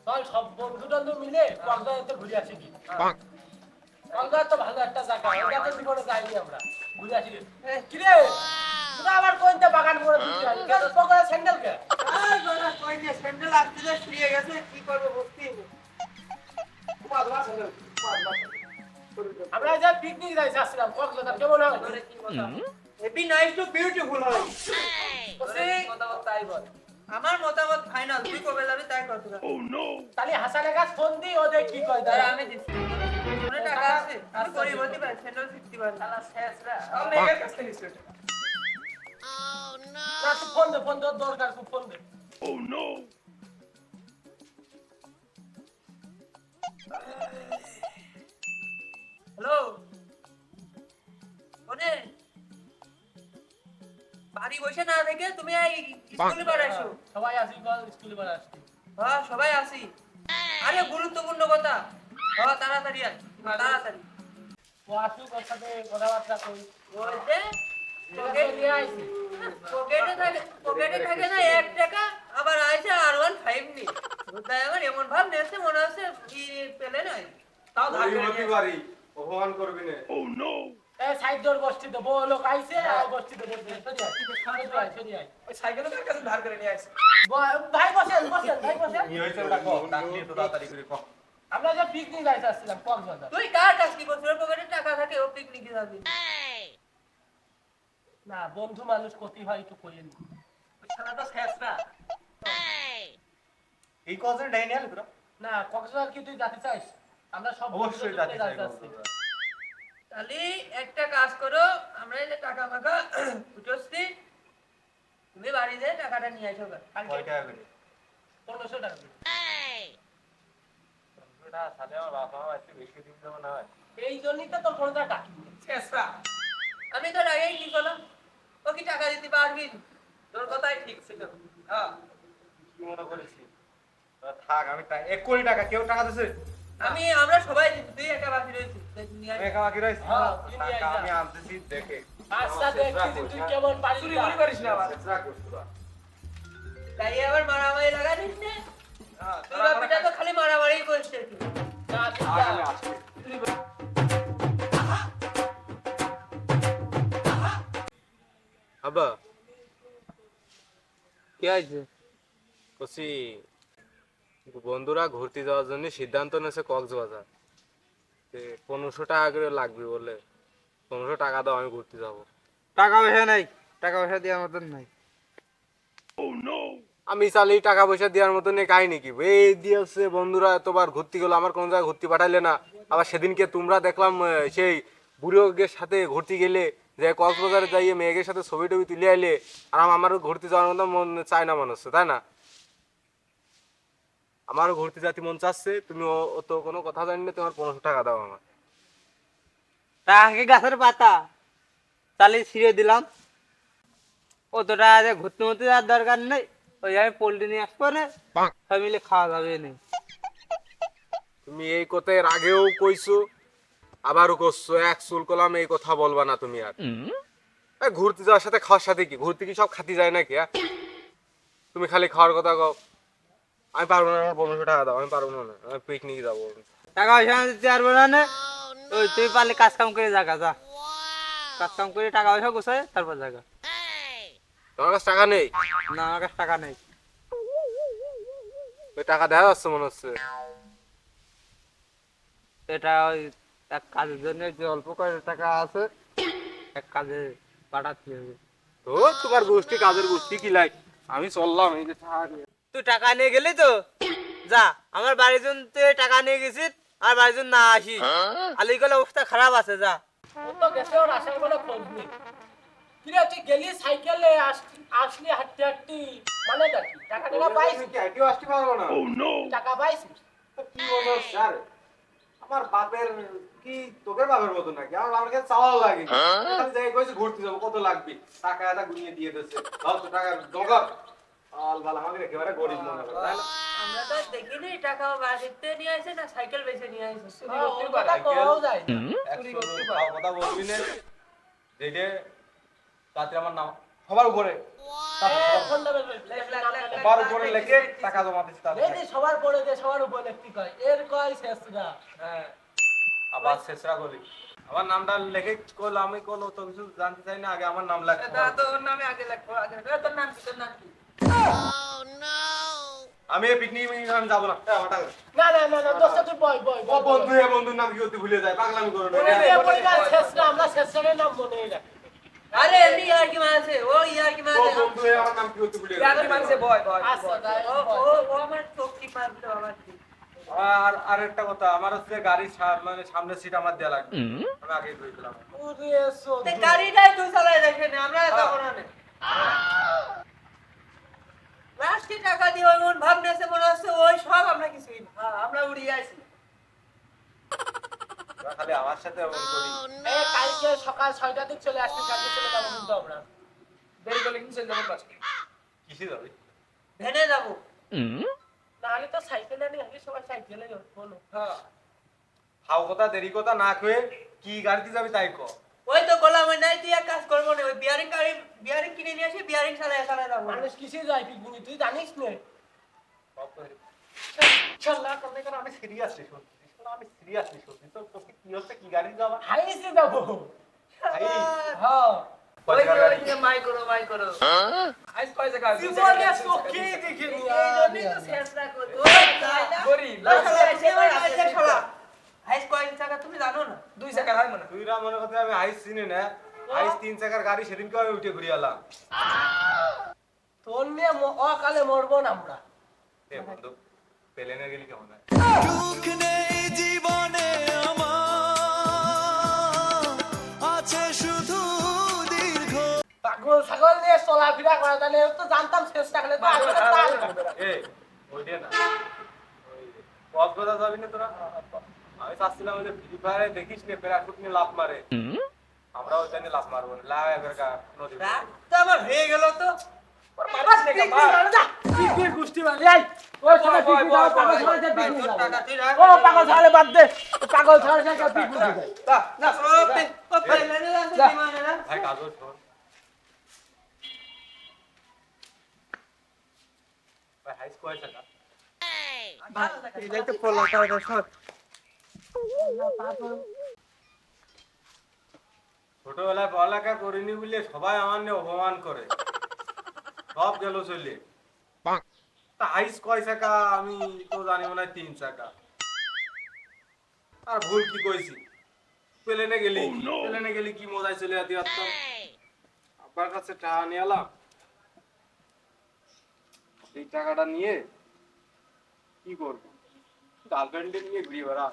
চল সব বন্ধু টন্ধু মিলে কক্সবাজারতে ঘুরে আসি কি কক্সবাজার তো ভালো একটা জায়গা ওটা তো জীবনে যাইনি আমরা ঘুরে আসি কিরে তোরা আবার কোনটা বাগান করে দিতে হয় পকেটে স্যান্ডেল কে কইনি স্যান্ডেল আসতে শুয়ে গেছে কি করবো বুঝতে আমরা যা পিকনিক যাইছিলাম কক্সবাজার কেমন হয় হেভি নাইস টু বিউটিফুল হয় মতামত তাই বল আমার মতামত ফাইনাল তুই কবে যাবি তাই কর তোরা তাহলে হাসানের কাছে ফোন দি ও দেখ কি কয় তাই দাঁড়া আমি দিচ্ছি মনে টাকা আছে আমি করি বলতে পারি স্যান্ডেল শিখতে পারি শালা শেষ রে আমি মেয়ের কাছ থেকে নিচ্ছি না তুই ফোন দে দরকার খুব ফোন দে হ্যালো ওনে বাড়ি বসে না থেকে তুমি এই স্কুলে বাড়াইছো সবাই আসি কল স্কুলে বার আসছি হ্যাঁ সবাই আসি আরে গুরুত্বপূর্ণ কথা হ্যাঁ তাড়াতাড়ি আয় তাড়াতাড়ি ও আসুক ওর সাথে কথাবার্তা কই বলতে পকেট নিয়ে আইছি পকেটে থাকে না 1 টাকা আবার আইছে R15 নি তাই আমার এমন ভাব নেছে মনে হচ্ছে কি পেলে নাই তাও ধার করে হতে পারি অপমান করবি না এই সাইড ডোর বসছি তো বউ লোক আইছে আর বসছি তো বসছি সরি আই ওই সাইকেলে তার কাছে ধার করে নিয়ে আইছে ভাই বসেন ভাই বসেন কি হইছে ওটা কও ডাকলি তো তাড়াতাড়ি করে কও আমরা যে পিকনিক যাইতে আসছিলাম কক্সবাজার তুই কার কাছে কি বলছিস ওর পকেটে টাকা থাকে ও পিকনিকে যাবি না বন্ধু মানুষ ক্ষতি হয় একটু কইেন ওই শালাটা শেষরা এই কজন ডাইনি আলে তোরা না কক্সবাজার কি তুই যেতে চাইস আমরা সব অবশ্যই বন্ধুরা যাতে মিলে চাই যাচ্ছি। তাহলে একটা কাজ করো আমরা এই যে টাকা মাখা উঠোচ্ছি তুমি বাড়ি যেয়ে টাকাটা নিয়ে আসো গা। কালকে কয় টাকা করে 1500 টাকা দিবি। ওটা সাথে আমার বাবা মা একটু বেশি দিন দেব না হয় এই জন্যই তো তোর কোনো টাকা শেষরা আমি তো আগেই কি করলাম ও কি টাকা দিতে পারবি তোর কথাই ঠিক ছিল হ্যাঁ কি মনে করেছিস থাক আমি 1 কোটি টাকা কেউ টাকা দিছে আমরা সবাই দিচ্ছি তুই একা বাকি রয়েছিস নিয়ে আয়। আমি একা বাকি রইছি হ্যাঁ, তুই নিয়ে টাকা আয় আমি যা। আনতেছি দেখে আচ্ছা দেখছি তুই কেমন পারিস চুরি মুরি করিস না আবার চেষ্টা করছ তোরা তাই আবার মারামারি লাগা দিস না হ্যাঁ তুই বাপিটা তো খালি মারামারি করছিস তুই না তুই আজ যা। আমি আসছি আব্বা কি আছে কসি বন্ধুরা ঘুরতে যাওয়ার জন্য সিদ্ধান্ত নিয়েছে কক্সবাজার 1500 টাকা করে লাগবে বলে 1500 টাকা দাও আমি ঘুরতে যাব টাকা পয়সা নাই টাকা পয়সা দেওয়ার মতন নাই আমি চালি টাকা পয়সা দেওয়ার মতো নেই কাহিনী কি এই দিয়েছে বন্ধুরা এতবার ঘুরতে গেলো আমার কোন জায়গায় ঘুরতে পাঠাইলে না আবার সেদিনকে তোমরা দেখলাম সেই বুড়োদের সাথে ঘুরতে গেলে যে কক্সবাজারে যাইয়ে মেয়েদের সাথে ছবি টবি তুলে আইলে আর আমারও ঘুরতে যাওয়ার মতো মন চায় না মানুষ তাই না আমারও ঘুরতে যেতে মন চাচ্ছে তুমি ও তো কোনো কথা জানি না তোমার 1500 টাকা দাও আমার টাকা গাছের পাতা তাহলে ছিঁড়ে দিলাম অতটা যে ঘুরতে মরতে যাওয়ার দরকার নেই ওই আমি পোল্ট্রি নিয়ে আসবো না সব মিলে খাওয়া যাবে নেই তুমি এই কথা এর আগেও কইছো আবারও করছো এক চুল কলাম এই কথা বলবা না তুমি আর এই ঘুরতে যাওয়ার সাথে খাওয়ার সাথে কি ঘুরতে কি সব খাতি যায় নাকি তুমি খালি খাওয়ার কথা কও আমি পারবো না আমার 1500 টাকা দাও আমি পারবো না আমি পিকনিক যাবো টাকা পয়সা আমি দিতে পারবো না ওই তুই পারলে কাজ কাম করে জাগা যা কাজ কাম করে টাকা পয়সা গোছায় তারপর জাগা তোমার কাছে টাকা নেই না আমার কাছে টাকা নেই ওই টাকা দেওয়া যাচ্ছে মনে হচ্ছে এটা ওই এক কাজের জন্য যে অল্প করে টাকা আছে এক কাজে পাঠাতে হবে তো তোমার গোষ্ঠী কাজের গোষ্ঠী কি লাই আমি চললাম এই যে তুই টাকা নিয়ে গেলি তো যা আমার বাড়ির জন্য তুই টাকা নিয়ে গেছিস আর বাড়ির জন্য না আসিস আলিগের অবস্থা খারাপ আছে যা ও তো গেছে ওর আসার কোনো খোঁজ নেই কিরে তুই গেলি সাইকেলে আসলি হাঁটতে হাঁটতে মানে কি টাকা পাইছিস কেউ আসতে পারবো না টাকা পাইছিস কি মনে হচ্ছে আরে আমার বাপের কি তোদের বাপের মতো নাকি আমার বাবার কাছে চাওয়া লাগে আমি যাই কইছি ঘুরতে যাবো কত লাগবে টাকা এটা গুনিয়ে দিয়ে দিচ্ছে দাও তো টাকা দরকার আল বাল আমাদের একেবারে গরিব মনে করে তাই না আমরা তো দেখিনি টাকা বাড়িতে নিয়ে আসে না সাইকেল বেচে নিয়ে আসে চুরি ও করতে কথা পারে কওয়াও যায় না। কথা বলবি না যেটা তাতে আমার নাম সবার উপরে ফোন নাম্বার সবার উপরে লেখে টাকা জমা দিচ্ছি তাদের। এই যে সবার পরে যে সবার উপরে কি কয় এর কয় শেষরা হ্যাঁ আবার শেষরা বলি আমার নামটা লেখে কল আমি কোন তো কিছু জানতে চাই না আগে আমার নাম লেখো তোর নামে আগে লাগবো তোর নাম কি তোর নাম কি আমি এই পিকনিক আমি যাবো না আমার টাকা না না না না দোস্ত তুই বয় বয় ও বন্ধু এ বন্ধুর নাম কি হতে ভুলে যায় পাগলামি করো না শেষরা আমরা শেষরের নাম মনে রাখি আরে এমনি ইয়ার কি মারছে ও ইয়ার কি ও মারছে বন্ধু এ আমার নাম কি হতে ভুলে ইয়ার যায় কি মারছে বয় বয় আচ্ছা তাই ও আমার চোখ কি মারছে আমার আর আরেকটা কথা আমার হচ্ছে গাড়ির মানে সামনের সিট আমার দেয়া লাগবে আমি আগেই কই দিলাম ওরে সো তে গাড়িটাই তুই চালাই দেখে না আমরা যাব না নে লাস্টে টাকা দিয়ে ওই মন ভাব নেছে মনে হচ্ছে ওই সব আমরা কিছুই না আমরা উড়িয়ে আইছি খালি আমার সাথে এমন করি এই কালকে সকাল 6টার দিকে চলে আসবি কালকে চলে যাবো কিন্তু আমরা দেরি করলে কিন্তু চলে যাবো ক্লাসে কিসে যাবে ভেনে যাবো নাহলে তো সাইকেলে নিয়ে আসবি সবাই সাইকেলে বলো হ্যাঁ হাও কথা দেরি কথা না কয়ে কি গাড়িতে যাবি তাই কো ওই তো গোলাম ওই নাই তুই এক কাজ করবো না ওই বিয়ারিং কিনে নিয়ে আসি বিয়ারিং চালায় যাবো মানুষ কিসে যায় পিকনিক তুই জানিস না চল্লা করতে করে আমি সিরিয়াসলি সত্যি আমি সিরিয়াসলি সত্যি তো তোকে কি হচ্ছে কি গাড়ি যাবা হাইসে যাবো ভাই হ্যাঁ ওই ওই যে মাই করো আইস কয় জায়গা জীবনে সুখী দেখিনি এই জন্যই তো শেষরা করি ও গরি আইস কয় জায়গা তুমি জানো না 2 জায়গা হয় মনে তুই রা মনে কথা আমি আইস চিনি না আইস 3 চাকার গাড়ি সেদিন কে আমি উঠে ঘুরে এলাম তোর নিয়ে অকালে মরবো না আমরা এ বন্ধু প্লেনে গেলি কেমন হয় দুঃখ নেই জীবনে আমার আছে শুধু দীর্ঘ পাগল ছাগল নিয়ে চলাফেরা করা জানে তো জানতাম শেষ থাকলে তো আসলে তাল এ ওইটা না ওই কক্সবাজার যাবি না তোরা আমি চাচ্ছিলাম ওই যে ফ্রি ফায়ারে দেখিস নে প্যারাশুট নিয়ে লাফ মারে আমরা ওইটা নিয়ে লাফ মারবো লাভ এবার নদী রাত তো আমার হয়ে গেল তো ওর মারাস নে পিকনিক কাবা মানে যা পিকনিক গুষ্টি মানে এই ওই সবাই পিকনিক যাও পাগল ছাগল যে পিকনিক যাও টাকা তুই রাখ ও পাগল ছাগলে বাদ দে পাগল ছাগল যে পিকনিক যায় না ও পেলে না দিমানে না ভাই কাজল শোন ভাই হাই স্কোয়ার টাকা এই তো পড়লো টাকা সব ছোটবেলায় পড়ালেখা করিনি বলে সবাই আমার নিয়ে অপমান করে সব গেল চলে তা হাইস কয় চাকা আমি তো জানি মনে হয় 3 চাকা আর ভুল কি কইছি প্লেনে গেলি কি মজায় চলে যেতে পারতাম আব্বার কাছে টাকা নিয়ে এলাম এই টাকাটা নিয়ে কি করবো গার্লফ্রেন্ডে নিয়ে ঘুরে বেড়া